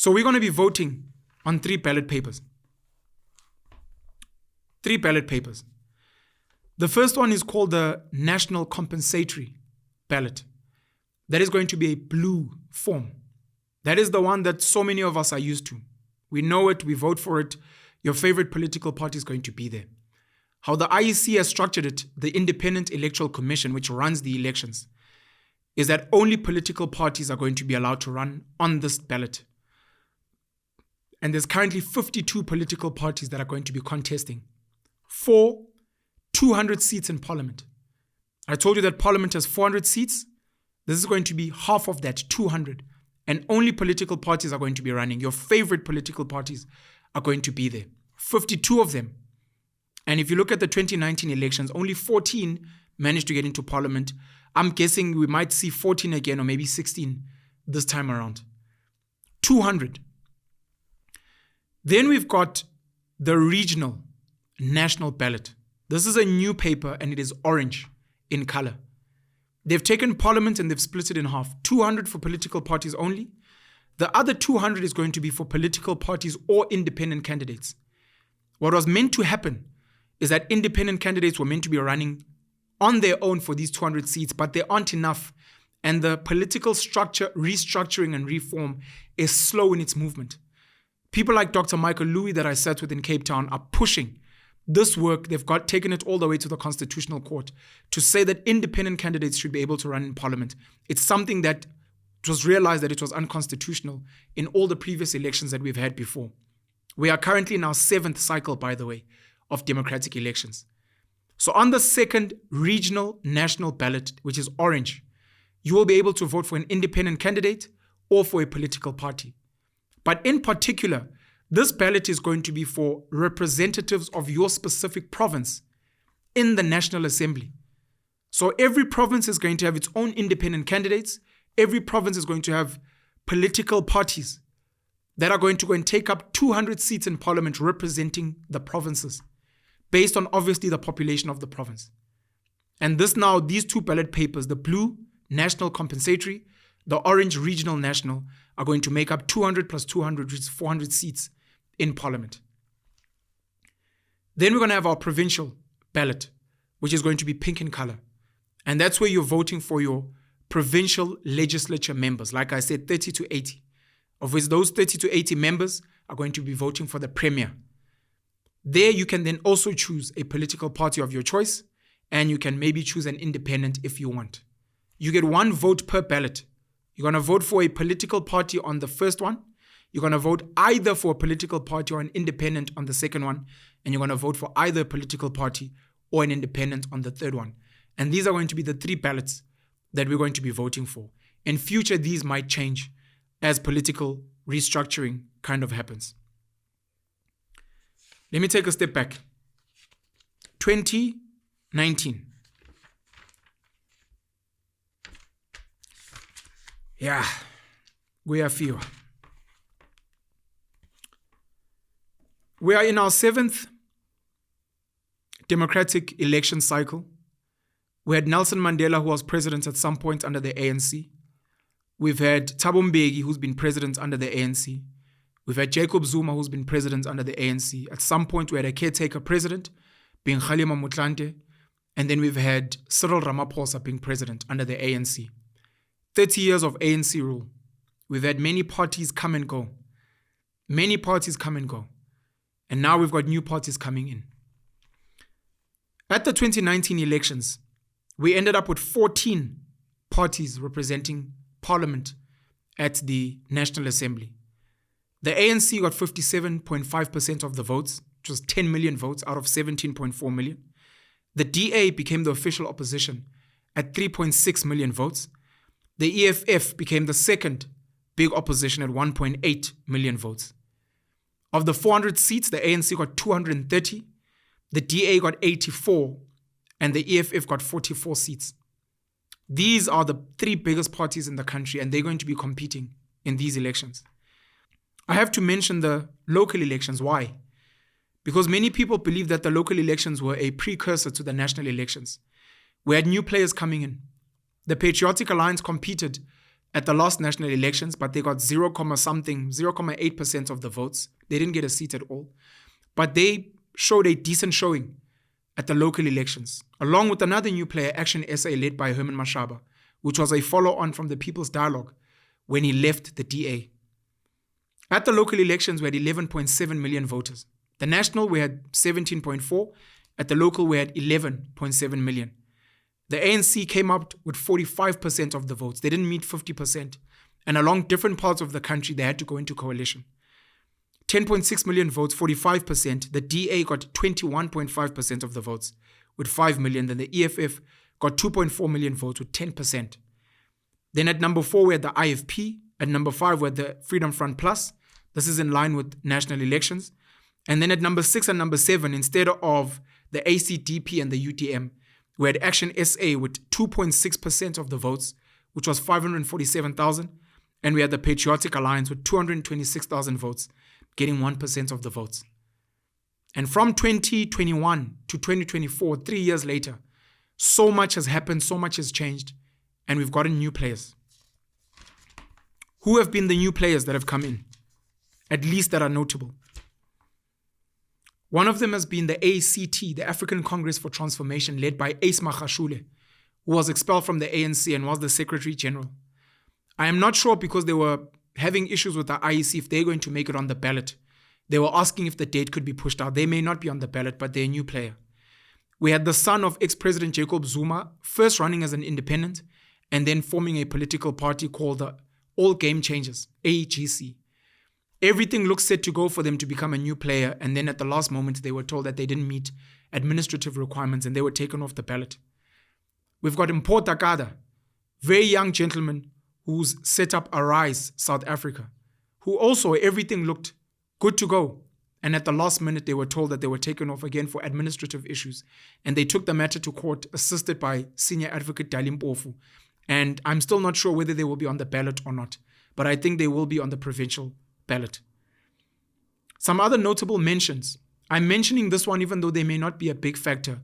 So we're going to be voting on 3 ballot papers. 3 ballot papers. The first one is called the National Compensatory Ballot. That is going to be a blue form. That is the one that so many of us are used to. We know it, we vote for it. Your favorite political party is going to be there. How the IEC has structured it, the Independent Electoral Commission, which runs the elections, is that only political parties are going to be allowed to run on this ballot. And there's currently 52 political parties that are going to be contesting for 200 seats in Parliament. I told you that Parliament has 400 seats. This is going to be half of that, 200. And only political parties are going to be running. Your favorite political parties are going to be there. 52 of them. And if you look at the 2019 elections, only 14 managed to get into Parliament. I'm guessing we might see 14 again or maybe 16 this time around. 200. Then we've got the regional national ballot. This is a new paper and it is orange in color. They've taken Parliament and they've split it in half. 200 for political parties only. The other 200 is going to be for political parties or independent candidates. What was meant to happen is that independent candidates were meant to be running on their own for these 200 seats, but they aren't enough. And the political structure, restructuring and reform is slow in its movement. People like Dr. Michael Louis that I sat with in Cape Town are pushing this work. They've taken it all the way to the Constitutional Court to say that independent candidates should be able to run in Parliament. It's something that it was realized that it was unconstitutional in all the previous elections that we've had before. We are currently in our 7th cycle, by the way, of democratic elections. So on the second regional national ballot, which is orange, you will be able to vote for an independent candidate or for a political party. But in particular, this ballot is going to be for representatives of your specific province in the National Assembly. So every province is going to have its own independent candidates. Every province is going to have political parties that are going to go and take up 200 seats in Parliament representing the provinces, based on obviously the population of the province. And these 2 ballot papers, the blue national compensatory, the orange regional national, are going to make up 200 plus 200, which is 400 seats in Parliament. Then we're going to have our provincial ballot, which is going to be pink in color. And that's where you're voting for your provincial legislature members. Like I said, 30 to 80. Of which those 30 to 80 members are going to be voting for the premier. There you can then also choose a political party of your choice, and you can maybe choose an independent if you want. You get 1 vote per ballot. You're going to vote for a political party on the first one. You're going to vote either for a political party or an independent on the second one. And you're going to vote for either a political party or an independent on the third one. And these are going to be the 3 ballots that we're going to be voting for. In future, these might change as political restructuring kind of happens. Let me take a step back. 2019. Yeah, we are few. We are in our 7th democratic election cycle. We had Nelson Mandela, who was president at some point under the ANC. We've had Thabo Mbeki, who's been president under the ANC. We've had Jacob Zuma, who's been president under the ANC. At some point, we had a caretaker president, being Kgalema Motlanthe. And then we've had Cyril Ramaphosa being president under the ANC. 30 years of ANC rule. We've had many parties come and go. Many parties come and go. And now we've got new parties coming in. At the 2019 elections, we ended up with 14 parties representing Parliament at the National Assembly. The ANC got 57.5% of the votes, which was 10 million votes out of 17.4 million. The DA became the official opposition at 3.6 million votes. The EFF became the second big opposition at 1.8 million votes. Of the 400 seats, the ANC got 230, the DA got 84, and the EFF got 44 seats. These are the 3 biggest parties in the country, and they're going to be competing in these elections. I have to mention the local elections. Why? Because many people believe that the local elections were a precursor to the national elections. We had new players coming in. The Patriotic Alliance competed at the last national elections, but they got 0.8% of the votes. They didn't get a seat at all. But they showed a decent showing at the local elections, along with another new player, Action SA, led by Herman Mashaba, which was a follow-on from the People's Dialogue when he left the DA. At the local elections, we had 11.7 million voters. The national, we had 17.4. At the local, we had 11.7 million. The ANC came up with 45% of the votes. They didn't meet 50%. And along different parts of the country, they had to go into coalition. 10.6 million votes, 45%. The DA got 21.5% of the votes with 5 million. Then the EFF got 2.4 million votes with 10%. Then at number 4, we had the IFP. At number 5, we had the Freedom Front Plus. This is in line with national elections. And then at number 6 and number 7, instead of the ACDP and the UDM, we had Action SA with 2.6% of the votes, which was 547,000. And we had the Patriotic Alliance with 226,000 votes, getting 1% of the votes. And from 2021 to 2024, 3 years later, so much has happened, so much has changed, and we've gotten new players. Who have been the new players that have come in, at least that are notable? One of them has been the ACT, the African Congress for Transformation, led by Ace Magashule, who was expelled from the ANC and was the Secretary General. I am not sure, because they were having issues with the IEC, if they're going to make it on the ballot. They were asking if the date could be pushed out. They may not be on the ballot, but they're a new player. We had the son of ex-President Jacob Zuma first running as an independent and then forming a political party called the All Game Changers, AGC. Everything looks set to go for them to become a new player, and then at the last moment they were told that they didn't meet administrative requirements and they were taken off the ballot. We've got Mpho Takada, very young gentleman who's set up Arise South Africa, who also everything looked good to go. And at the last minute, they were told that they were taken off again for administrative issues. And they took the matter to court, assisted by Senior Advocate Dalim Mpofu. And I'm still not sure whether they will be on the ballot or not, but I think they will be on the provincial ballot. Some other notable mentions. I'm mentioning this one even though they may not be a big factor.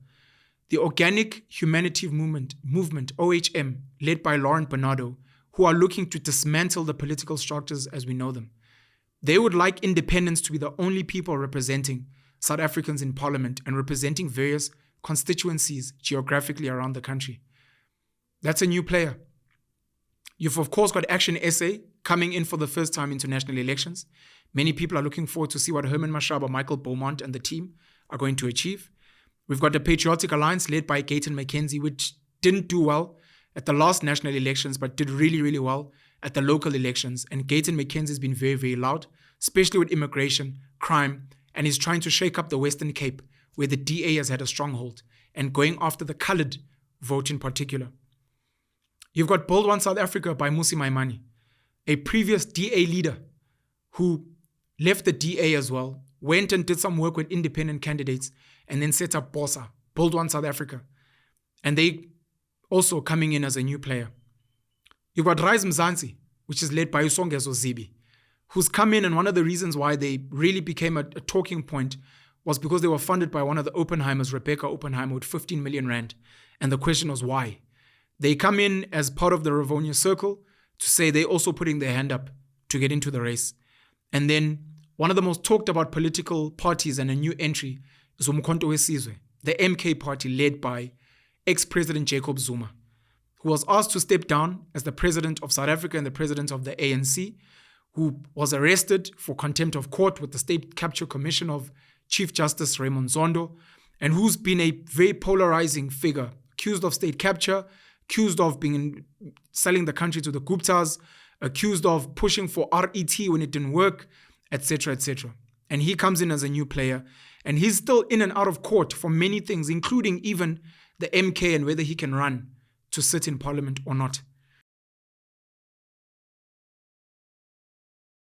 The Organic Humanity Movement, OHM, led by Laurent Bernardo, who are looking to dismantle the political structures as we know them. They would like independents to be the only people representing South Africans in parliament and representing various constituencies geographically around the country. That's a new player. You've of course got Action SA coming in for the first time into national elections. Many people are looking forward to see what Herman Mashaba, Michael Beaumont and the team are going to achieve. We've got the Patriotic Alliance led by Gayton McKenzie, which didn't do well at the last national elections, but did really, really well at the local elections. And Gayton McKenzie has been very, very loud, especially with immigration, crime, and he's trying to shake up the Western Cape, where the DA has had a stronghold, and going after the coloured vote in particular. You've got Build One South Africa by Musi Maimane, a previous DA leader who left the DA as well, went and did some work with independent candidates, and then set up BOSA, Build One South Africa. And they also coming in as a new player. You've got Rise Mzansi, which is led by Usongezo Zibi, who's come in, and one of the reasons why they really became a talking point was because they were funded by one of the Oppenheimers, Rebecca Oppenheimer, with 15 million rand. And the question was why? They come in as part of the Rivonia Circle to say they're also putting their hand up to get into the race. And then one of the most talked about political parties and a new entry is Umkhonto weSizwe, the MK party led by ex-President Jacob Zuma, who was asked to step down as the president of South Africa and the president of the ANC, who was arrested for contempt of court with the State Capture Commission of Chief Justice Raymond Zondo, and who's been a very polarizing figure, accused of state capture, accused of selling the country to the Guptas, accused of pushing for RET when it didn't work, etc., etc. And he comes in as a new player, and he's still in and out of court for many things, including even the MK and whether he can run to sit in parliament or not.